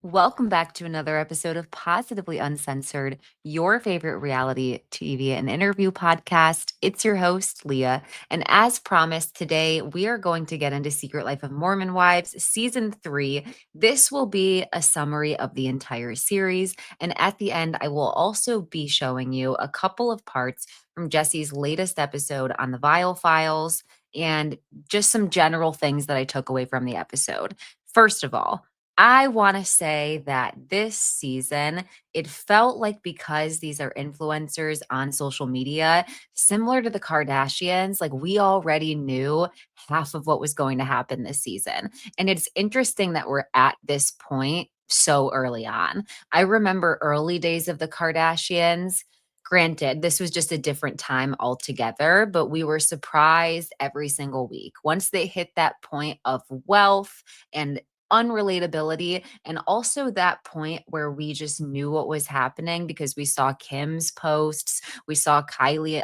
Welcome back to another episode of Positively Uncensored, your favorite reality TV and interview podcast. It's your host, Leah. And as promised, today we are going to get into Secret Life of Mormon Wives, Season 3. This will be a summary of the entire series. And at the end, I will also be showing you a couple of parts from Jessi's latest episode on the Viall files and just some general things that I took away from the episode. First of all, I want to say that this season, it felt like because these are influencers on social media, similar to the Kardashians, like we already knew half of what was going to happen this season. And it's interesting that we're at this point so early on. I remember early days of the Kardashians. Granted, this was just a different time altogether, but we were surprised every single week. Once they hit that point of wealth and unrelatability, and also that point where we just knew what was happening because we saw Kim's posts, we saw Kylie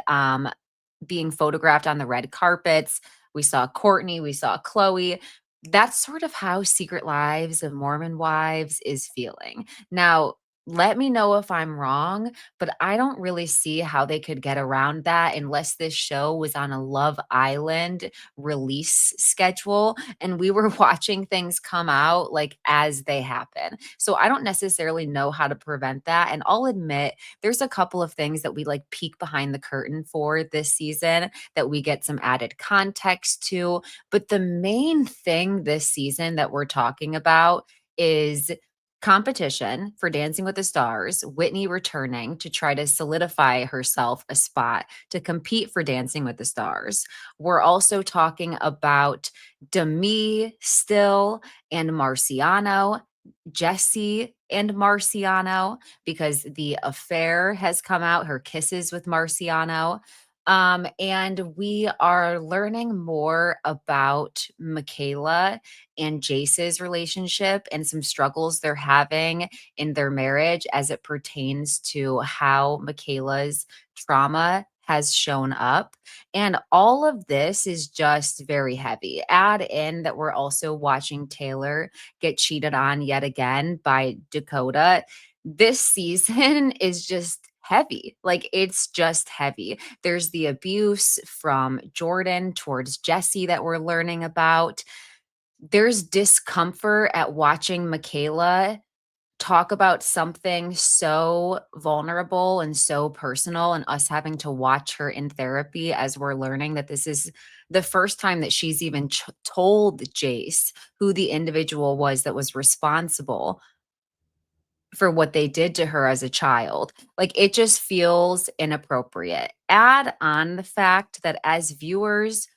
being photographed on the red carpets, we saw Courtney, we saw Chloe. That's sort of how Secret Lives of Mormon Wives is feeling. Now, let me know if I'm wrong, but I don't really see how they could get around that unless this show was on a Love Island release schedule and we were watching things come out like as they happen. So I don't necessarily know how to prevent that. And I'll admit there's a couple of things that we like peek behind the curtain for this season that we get some added context to. But the main thing this season that we're talking about is competition for Dancing with the Stars, Whitney returning to try to solidify herself a spot to compete for Dancing with the Stars. We're also talking about Demi still and Marciano, Jessi and Marciano, because the affair has come out, her kisses with Marciano. And we are learning more about Michaela and Jace's relationship and some struggles they're having in their marriage as it pertains to how Michaela's trauma has shown up. And all of this is just very heavy. Add in that we're also watching Taylor get cheated on yet again by Dakota. This season is just heavy. Like it's just heavy. There's the abuse from Jordan towards Jessi that we're learning about. There's discomfort at watching Michaela talk about something so vulnerable and so personal, and us having to watch her in therapy as we're learning that this is the first time that she's even told Jace who the individual was that was responsible for what they did to her as a child. Like it just feels inappropriate. Add on the fact that as viewers,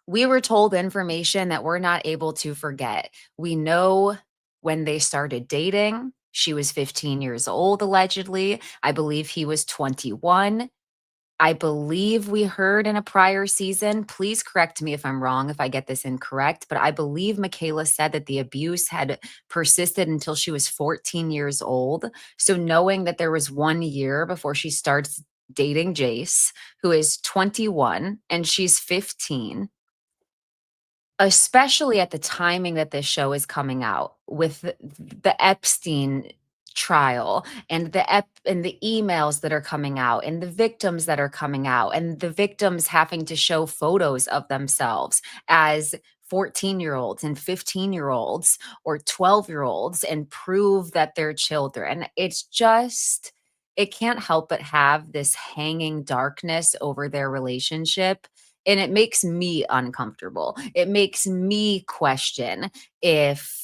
we were told information that we're not able to forget. We know when they started dating, she was 15 years old, allegedly. I believe he was 21. I believe we heard in a prior season, please correct me if I'm wrong, if I get this incorrect, but I believe Michaela said that the abuse had persisted until she was 14 years old. So knowing that there was 1 year before she starts dating Jace, who is 21 and she's 15, especially at the timing that this show is coming out with the Epstein trial and the emails that are coming out and the victims that are coming out and the victims having to show photos of themselves as 14-year-olds and 15-year-olds or 12-year-olds and prove that they're children. It's just it can't help but have this hanging darkness over their relationship, and it makes me uncomfortable. It makes me question if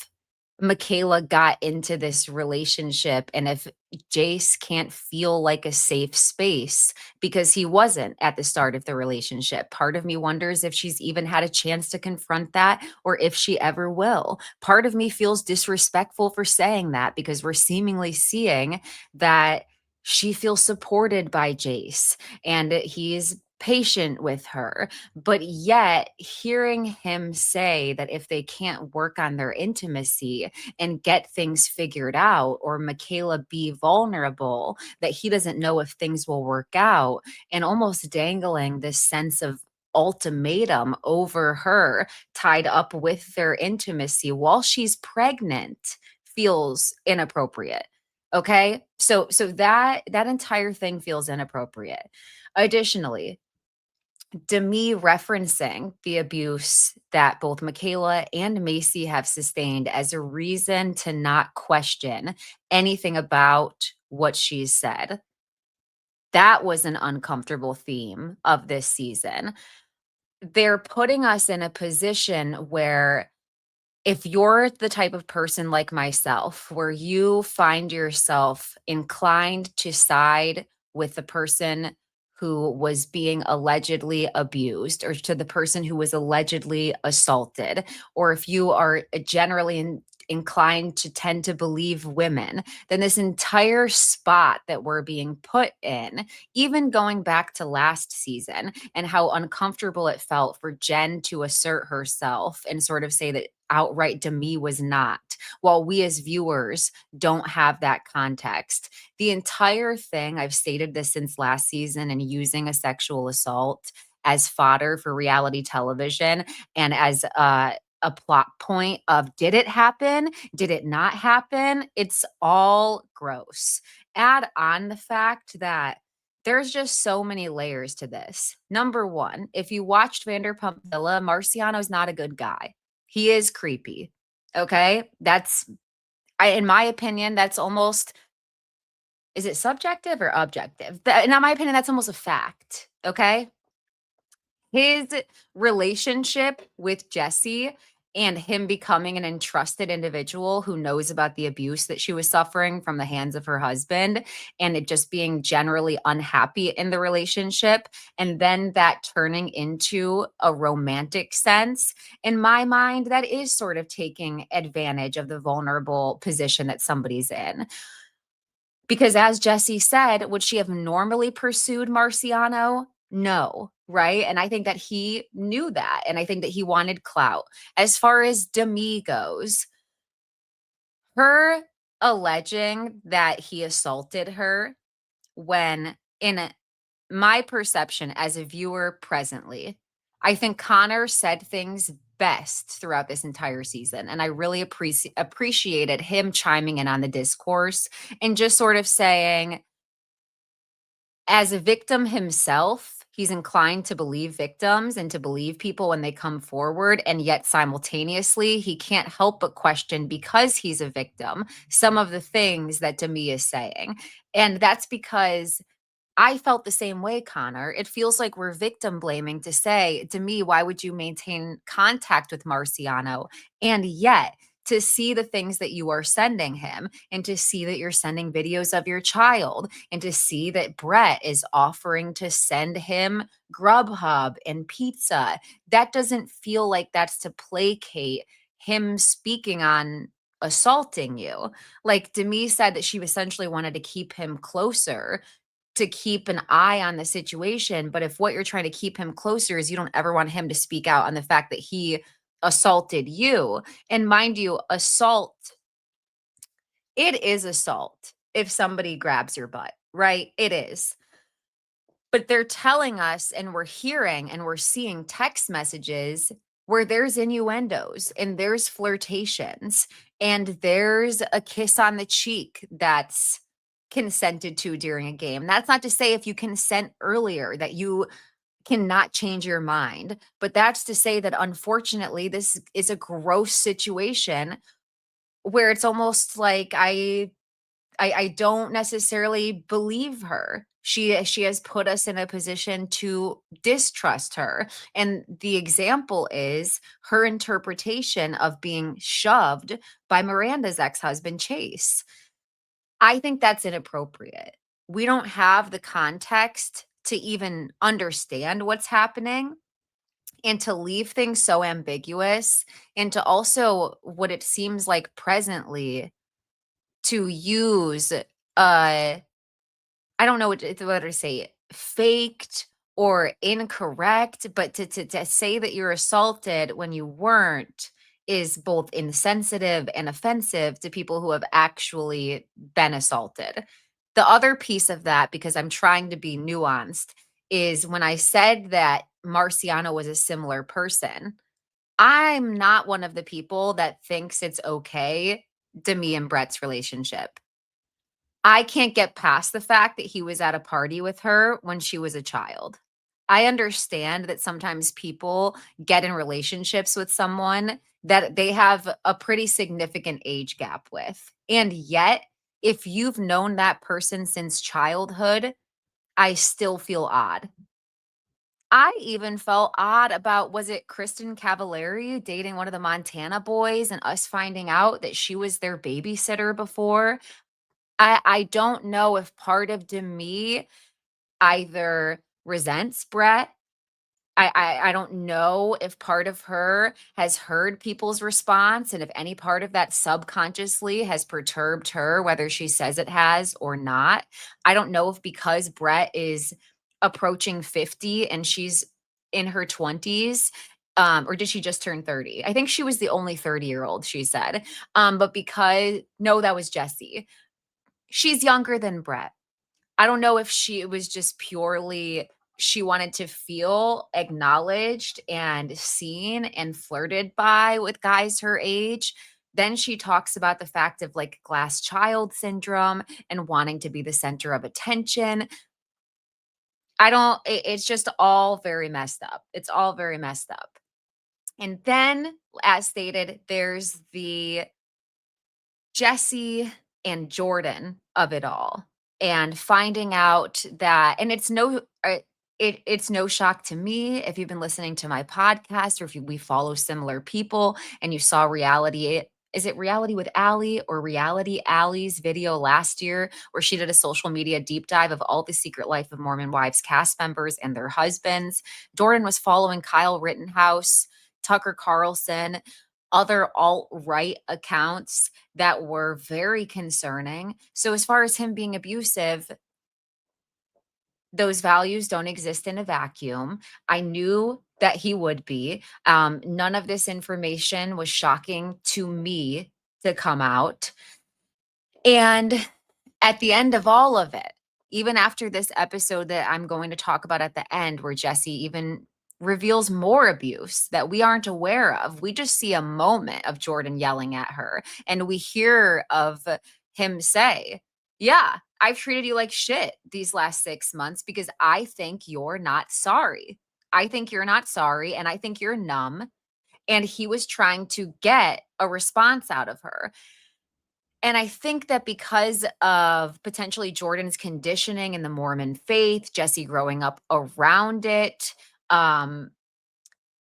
Michaela got into this relationship and if Jace can't feel like a safe space because he wasn't at the start of the relationship. Part of me wonders if she's even had a chance to confront that or if she ever will. Part of me feels disrespectful for saying that because we're seemingly seeing that she feels supported by Jace and he's patient with her. But yet, hearing him say that if they can't work on their intimacy and get things figured out, or Michaela be vulnerable, that he doesn't know if things will work out, and almost dangling this sense of ultimatum over her tied up with their intimacy while she's pregnant. feels inappropriate. Okay? So that entire thing feels inappropriate. Additionally, Demi referencing the abuse that both Michaela and Macy have sustained as a reason to not question anything about what she's said. That was an uncomfortable theme of this season. They're putting us in a position where if you're the type of person like myself, where you find yourself inclined to side with the person who was being allegedly abused, or to the person who was allegedly assaulted, or if you are generally inclined to tend to believe women, then this entire spot that we're being put in, even going back to last season and how uncomfortable it felt for Jen to assert herself and sort of say that outright Demi was not, while we as viewers don't have that context. The entire thing, I've stated this since last season, and using a sexual assault as fodder for reality television and as a plot point of did it happen? Did it not happen? It's all gross. Add on the fact that there's just so many layers to this. Number one, if you watched Vanderpump Villa, Marciano's not a good guy. He is creepy. Okay? In my opinion, that's almost, is it subjective or objective? In my opinion, that's almost a fact. Okay? His relationship with Jessi and him becoming an entrusted individual who knows about the abuse that she was suffering from the hands of her husband, and it just being generally unhappy in the relationship, and then that turning into a romantic sense, in my mind, that is sort of taking advantage of the vulnerable position that somebody's in. Because as Jessi said, would she have normally pursued Marciano? No, right? And I think that he knew that. And I think that he wanted clout. As far as Demi goes, her alleging that he assaulted her, when in my perception as a viewer presently, I think Connor said things best throughout this entire season. And I really appreciated him chiming in on the discourse and just sort of saying, as a victim himself, he's inclined to believe victims and to believe people when they come forward. And yet, simultaneously, he can't help but question, because he's a victim, some of the things that Demi is saying. And that's because I felt the same way, Connor. It feels like we're victim blaming to say, to me, why would you maintain contact with Marciano? And yet, to see the things that you are sending him, and to see that you're sending videos of your child, and to see that Brett is offering to send him Grubhub and pizza, that doesn't feel like that's to placate him speaking on assaulting you. Like Demi said that she essentially wanted to keep him closer, to keep an eye on the situation. But if what you're trying to keep him closer is you don't ever want him to speak out on the fact that he assaulted you, and mind you, assault, it is assault if somebody grabs your butt, right? It is. But they're telling us, and we're hearing and we're seeing text messages where there's innuendos and there's flirtations and there's a kiss on the cheek that's consented to during a game. That's not to say if you consent earlier that you cannot change your mind, but that's to say that unfortunately this is a gross situation where it's almost like I don't necessarily believe her. She has put us in a position to distrust her. And the example is her interpretation of being shoved by Miranda's ex-husband, Chase. I think that's inappropriate. We don't have the context to even understand what's happening, and to leave things so ambiguous, and to also, what it seems like presently, to use I don't know what to say, faked or incorrect, but to say that you're assaulted when you weren't is both insensitive and offensive to people who have actually been assaulted. The other piece of that, because I'm trying to be nuanced, is when I said that Marciano was a similar person, I'm not one of the people that thinks it's okay Demi and Brett's relationship. I can't get past the fact that he was at a party with her when she was a child. I understand that sometimes people get in relationships with someone that they have a pretty significant age gap with. And yet, if you've known that person since childhood, I still feel odd. I even felt odd about, was it Kristen Cavallari dating one of the Montana boys and us finding out that she was their babysitter before? I don't know if part of Demi either resents Brett. I don't know if part of her has heard people's response and if any part of that subconsciously has perturbed her, whether she says it has or not. I don't know if because Brett is approaching 50 and she's in her 20s, or did she just turn 30? I think she was the only 30-year-old, she said. But because, no, that was Jessi. She's younger than Brett. I don't know if it was just purely she wanted to feel acknowledged and seen and flirted by with guys her age. Then she talks about the fact of like glass child syndrome and wanting to be the center of attention. It's just all very messed up. It's all very messed up. And then, as stated, there's the Jessi and Jordan of it all, and finding out that, and it's no shock to me if you've been listening to my podcast or if we follow similar people and you saw reality. Is it Reality with Allie or Reality Allie's video last year where she did a social media deep dive of all the Secret Life of Mormon Wives cast members and their husbands? Jordan was following Kyle Rittenhouse, Tucker Carlson, other alt-right accounts that were very concerning. So as far as him being abusive, those values don't exist in a vacuum. I knew that he would be. None of this information was shocking to me to come out. And at the end of all of it, even after this episode that I'm going to talk about at the end, where Jessi even reveals more abuse that we aren't aware of, we just see a moment of Jordan yelling at her, and we hear of him say, yeah, I've treated you like shit these last 6 months because I think you're not sorry. I think you're not sorry, and I think you're numb. And he was trying to get a response out of her. And I think that because of potentially Jordan's conditioning in the Mormon faith, Jessi growing up around it, um,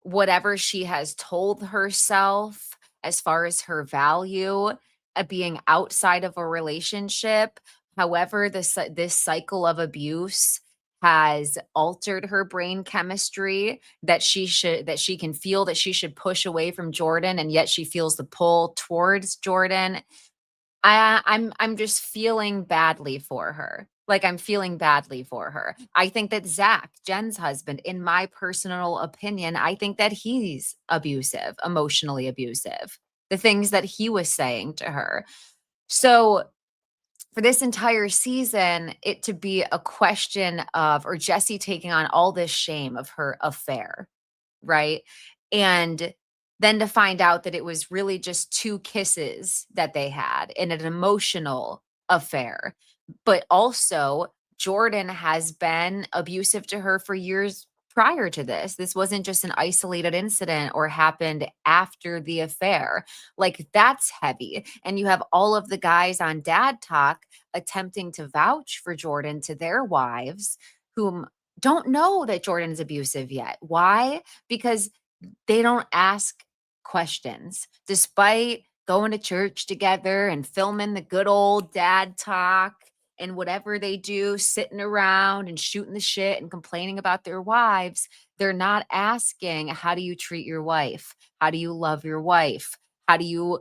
whatever she has told herself as far as her value, being outside of a relationship, however, this cycle of abuse has altered her brain chemistry, that she can feel that she should push away from Jordan, and yet she feels the pull towards Jordan. I'm just feeling badly for her. Like, I'm feeling badly for her. I think that Zach, Jen's husband, in my personal opinion, I think that he's abusive, emotionally abusive. The things that he was saying to her. So for this entire season, it to be a question of, or Jessi taking on all this shame of her affair, right? And then to find out that it was really just 2 kisses that they had in an emotional affair. But also, Jordan has been abusive to her for years prior to this. This wasn't just an isolated incident or happened after the affair. Like, that's heavy. And you have all of the guys on Dad Talk attempting to vouch for Jordan to their wives whom don't know that Jordan's abusive yet. Why? Because they don't ask questions. Despite going to church together and filming the good old Dad Talk and whatever they do, sitting around and shooting the shit and complaining about their wives, they're not asking, how do you treat your wife? How do you love your wife? How do you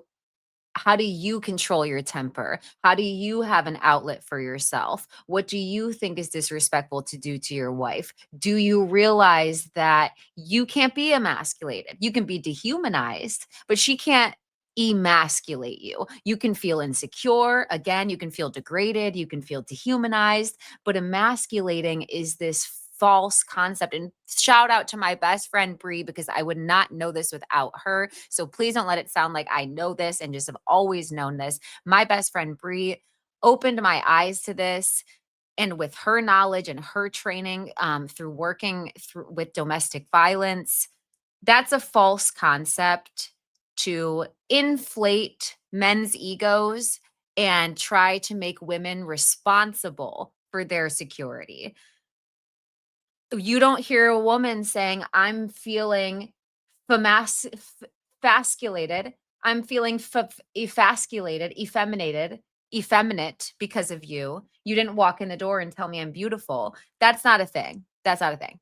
control your temper? How do you have an outlet for yourself? What do you think is disrespectful to do to your wife? Do you realize that you can't be emasculated? You can be dehumanized, but she can't emasculate you. You can feel insecure. Again, you can feel degraded. You can feel dehumanized, but emasculating is this false concept. And shout out to my best friend Bree, because I would not know this without her. So please don't let it sound like I know this and just have always known this. My best friend Bree opened my eyes to this, and with her knowledge and her training through working with domestic violence, that's a false concept to inflate men's egos and try to make women responsible for their security. You don't hear a woman saying, I'm feeling fasculated. I'm feeling efasculated, effeminate because of you. You didn't walk in the door and tell me I'm beautiful. That's not a thing. That's not a thing.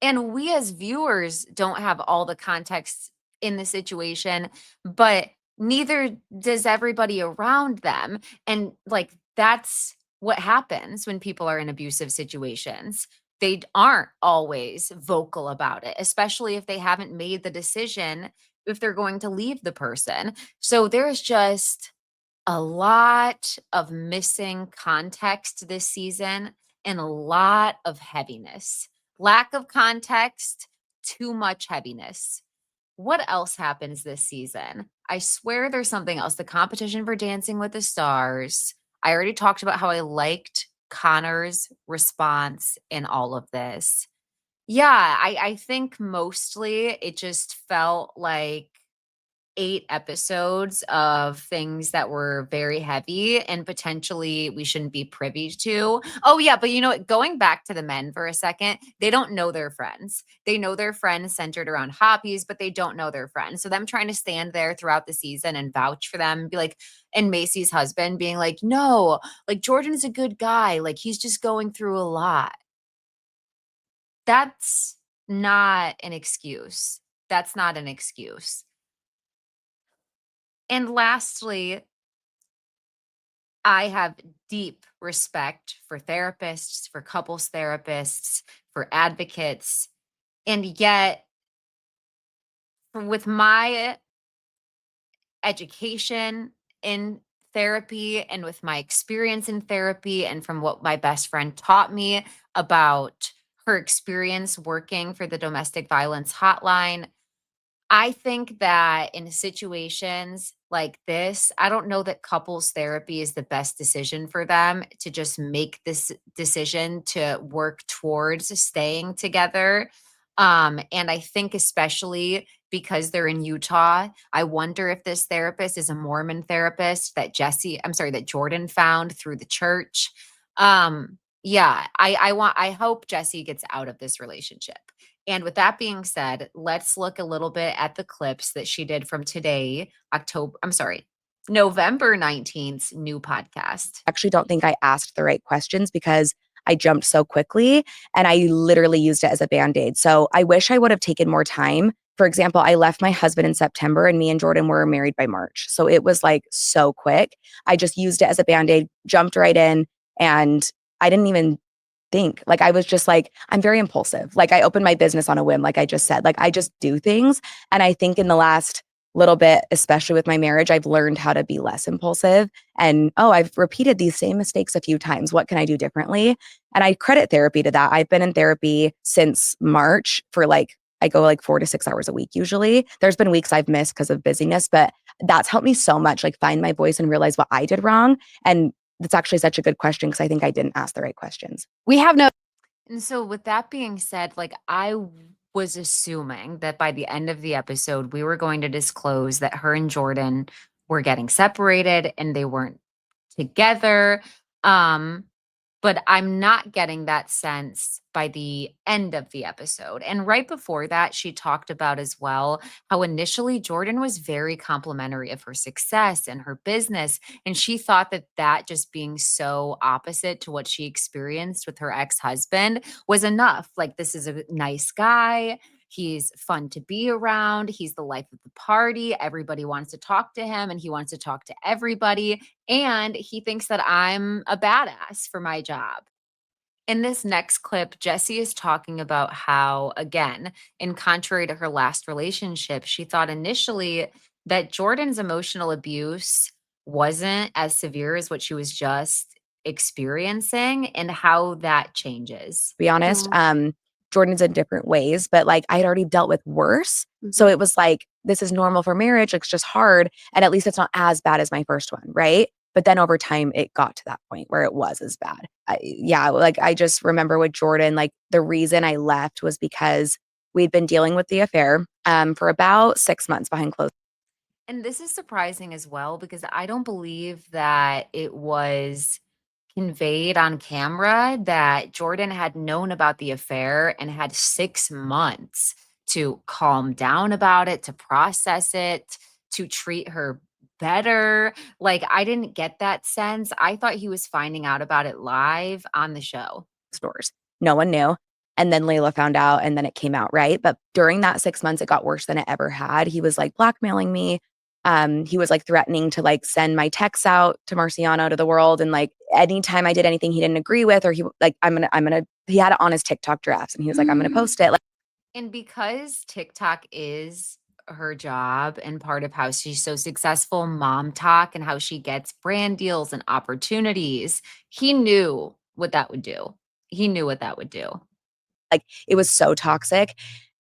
And we as viewers don't have all the context in the situation, but neither does everybody around them. And like, that's what happens when people are in abusive situations. They aren't always vocal about it, especially if they haven't made the decision if they're going to leave the person. So there's just a lot of missing context this season and a lot of heaviness. Lack of context, too much heaviness. What else happens this season? I swear there's something else. The competition for Dancing with the Stars. I already talked about how I liked Connor's response in all of this. Yeah, I think mostly it just felt like 8 episodes of things that were very heavy and potentially we shouldn't be privy to. Oh, yeah, but you know what? Going back to the men for a second, they don't know their friends. They know their friends centered around hobbies, but they don't know their friends. So them trying to stand there throughout the season and vouch for them, be like, and Macy's husband being like, no, like Jordan's a good guy. Like he's just going through a lot. That's not an excuse. That's not an excuse. And lastly, I have deep respect for therapists, for couples therapists, for advocates. And yet, with my education in therapy and with my experience in therapy, and from what my best friend taught me about her experience working for the domestic violence hotline, I think that in situations like this, I don't know that couples therapy is the best decision for them to just make this decision to work towards staying together. And I think especially because they're in Utah, I wonder if this therapist is a Mormon therapist that that Jordan found through the church. Yeah, I hope Jessi gets out of this relationship. And with that being said, let's look a little bit at the clips that she did from today, November 19th's new podcast. Actually don't think I asked the right questions because I jumped so quickly and I literally used it as a band-aid. So I wish I would have taken more time. For example, I left my husband in September and me and Jordan were married by March. So it was like so quick. I just used it as a band-aid, jumped right in, and I didn't even think. Like I was just like, I'm very impulsive. Like I opened my business on a whim, like I just said. Like I just do things. And I think in the last little bit, especially with my marriage, I've learned how to be less impulsive. And I've repeated these same mistakes a few times. What can I do differently? And I credit therapy to that. I've been in therapy since March for I go like 4 to 6 hours a week usually. There's been weeks I've missed because of busyness, but that's helped me so much, like find my voice and realize what I did wrong. And that's actually such a good question because I think I didn't ask the right questions. We have no. And so, with that being said, like was assuming that by the end of the episode, we were going to disclose that her and Jordan were getting separated and they weren't together. Um, but I'm not getting that sense by the end of the episode. And right before that, she talked about as well how initially Jordan was very complimentary of her success and her business. And she thought that just being so opposite to what she experienced with her ex husband was enough. Like, this is a nice guy. He's fun to be around. He's the life of the party. Everybody wants to talk to him and he wants to talk to everybody. And he thinks that I'm a badass for my job. In this next clip, Jessi is talking about how, again, in contrary to her last relationship, she thought initially that Jordan's emotional abuse wasn't as severe as what she was just experiencing and how that changes. To be honest, Jordan's in different ways, but like I had already dealt with worse. So Mhm. it was like, this is normal for marriage. It's just hard. And at least it's not as bad as my first one. Right. But then over time, it got to that point where it was as bad. Yeah. Like I just remember with Jordan, like the reason I left was because we'd been dealing with the affair for about 6 months behind closed. And this is surprising as well because I don't believe that it was conveyed on camera that Jordan had known about the affair and had 6 months to calm down about it, to process it, to treat her better. Like, I didn't get that sense. I thought he was finding out about it live on the show. Stores. No one knew. And then Layla found out and then it came out, right? But during that 6 months, it got worse than it ever had. He was like blackmailing me. He was like threatening to like send my texts out to Marciano to the world. And like anytime I did anything he didn't agree with, or he like, he had it on his TikTok drafts and he was like, I'm gonna post it. Like, And because TikTok is her job and part of how she's so successful, mom talk, and how she gets brand deals and opportunities, he knew what that would do. He knew what that would do. like it was so toxic.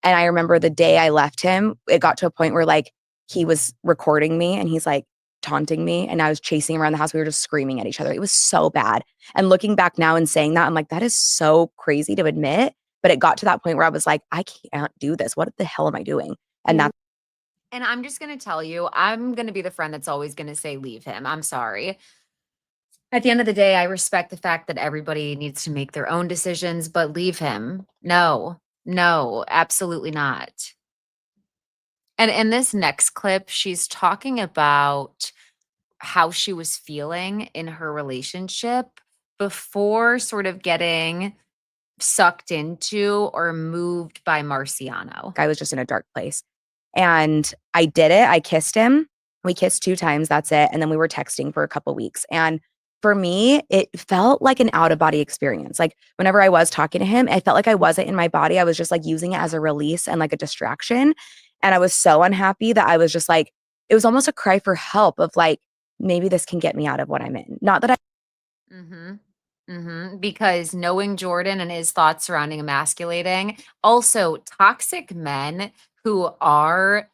And I remember the day I left him, it got to a point where like he was recording me and he's like taunting me and I was chasing him around the house. We were just screaming at each other. It was so bad. And looking back now and saying that, I'm like, that is so crazy to admit. But it got to that point where I was like, I can't do this. What the hell am I doing? And Yeah. that's And I'm just going to tell you, I'm going to be the friend that's always going to say, leave him. I'm sorry. At the end of the day, I respect the fact that everybody needs to make their own decisions, but leave him. No, no, absolutely not. And in this next clip, she's talking about how she was feeling in her relationship before sort of getting sucked into or moved by Marciano. I was just in a dark place. And I did it. I kissed him. We kissed 2 times, that's it. And then we were texting for a couple weeks. And for me, it felt like an out of body experience. Like whenever I was talking to him, I felt like I wasn't in my body. I was just like using it as a release and like a distraction. And I was so unhappy that I was just like, it was almost a cry for help of like, maybe this can get me out of what I'm in. Not that I Mhm. Mhm. Because knowing Jordan and his thoughts surrounding emasculating, also toxic men who are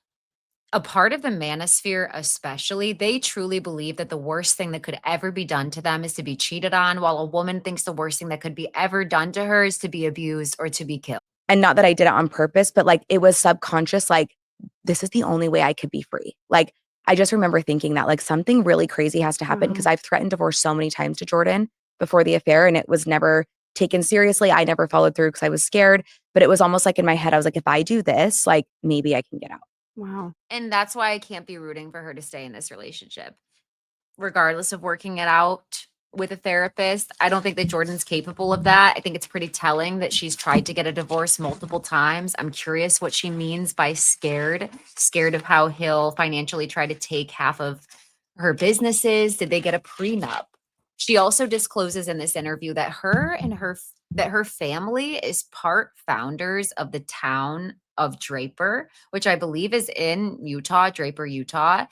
a part of the manosphere, especially, they truly believe that the worst thing that could ever be done to them is to be cheated on, while a woman thinks the worst thing that could be ever done to her is to be abused or to be killed. and not that I did it on purpose, but like it was subconscious, like, this is the only way I could be free. Like, I just remember thinking that like something really crazy has to happen because Wow. I've threatened divorce so many times to Jordan before the affair and it was never taken seriously. I never followed through because I was scared. But it was almost like in my head, I was like, if I do this, like maybe I can get out. Wow. And that's why I can't be rooting for her to stay in this relationship. Regardless of working it out with a therapist. I don't think that Jordan's capable of that. I think it's pretty telling that she's tried to get a divorce multiple times. I'm curious what she means by scared, scared of how he'll financially try to take half of her businesses. Did they get a prenup? She also discloses in this interview that her family is part founders of the town of Draper, which I believe is in Utah, Draper, Utah.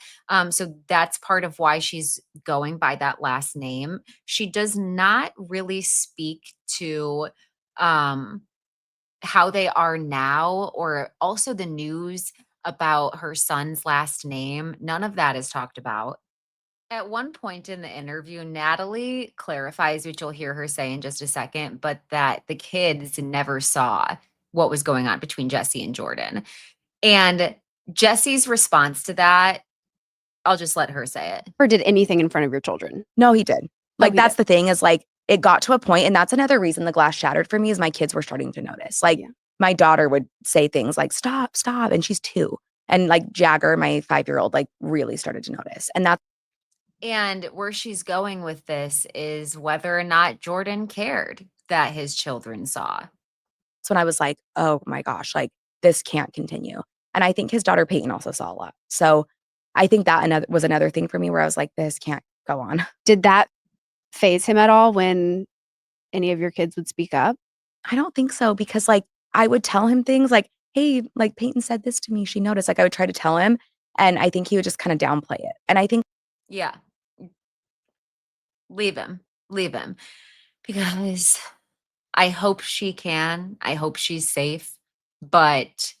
So that's part of why she's going by that last name. She does not really speak to um, how they are now or also the news about her son's last name. None of that is talked about. At one point in the interview, Natalie clarifies, which you'll hear her say in just a second, but that the kids never saw what was going on between Jessi and Jordan. And Jessi's response to that, I'll just let her say it. Or did anything in front of your children? No, he did. Like, he that's did. the thing is like, it got to a point, and that's another reason the glass shattered for me is my kids were starting to notice. Like, Yeah. my daughter would say things like, stop, stop. And she's 2. And like Jagger, my 5-year-old, like really started to notice. And that's And where she's going with this is whether or not Jordan cared that his children saw. when I was like, oh my gosh, like this can't continue. And I think his daughter Peyton also saw a lot. So I think that was another thing for me where I was like, this can't go on. Did that phase him at all when any of your kids would speak up? I don't think so because like I would tell him things like, hey, like Peyton said this to me. She noticed. Like I would try to tell him. And I think he would just kind of downplay it. And I think Yeah. Leave him. Leave him. Because I hope she can. I hope she's safe. But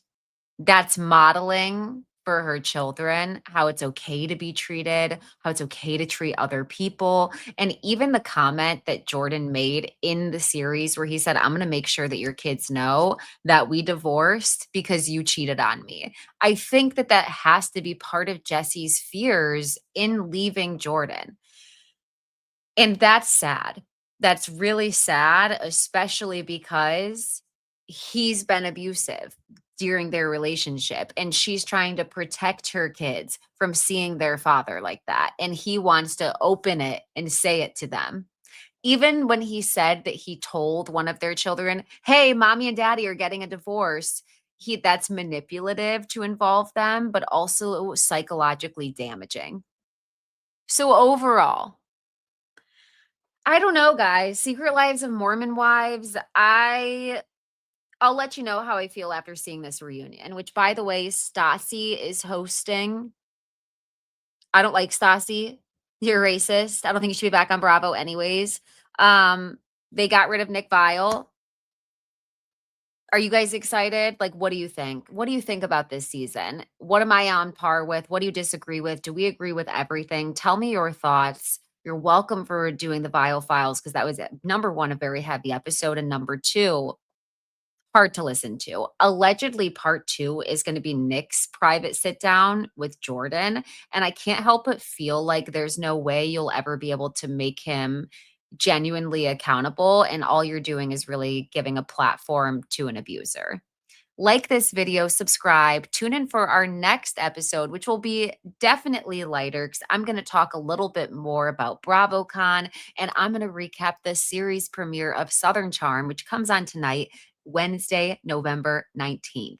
that's modeling for her children how it's okay to be treated, how it's okay to treat other people. And even the comment that Jordan made in the series where he said, I'm going to make sure that your kids know that we divorced because you cheated on me. I think that that has to be part of Jessi's fears in leaving Jordan. And that's sad. That's really sad, especially because he's been abusive during their relationship and she's trying to protect her kids from seeing their father like that. And he wants to open it and say it to them. Even when he said that he told one of their children, "Hey, mommy and daddy are getting a divorce." That's manipulative to involve them, but also psychologically damaging. So overall, I don't know, guys. Secret Lives of Mormon Wives. I'll let you know how I feel after seeing this reunion, which by the way, Stassi is hosting. I don't like Stassi. You're racist. I don't think you should be back on Bravo anyways. They got rid of Nick Viall. Are you guys excited? Like, what do you think? What do you think about this season? What am I on par with? What do you disagree with? Do we agree with everything? Tell me your thoughts. You're welcome for doing the Viall files because that was number one, a very heavy episode, and number two, hard to listen to. Allegedly, part two is going to be Nick's private sit down with Jordan. And I can't help but feel like there's no way you'll ever be able to make him genuinely accountable. And all you're doing is really giving a platform to an abuser. Like this video, subscribe, tune in for our next episode, which will be definitely lighter because I'm going to talk a little bit more about BravoCon and I'm going to recap the series premiere of Southern Charm, which comes on tonight, Wednesday, November 19th.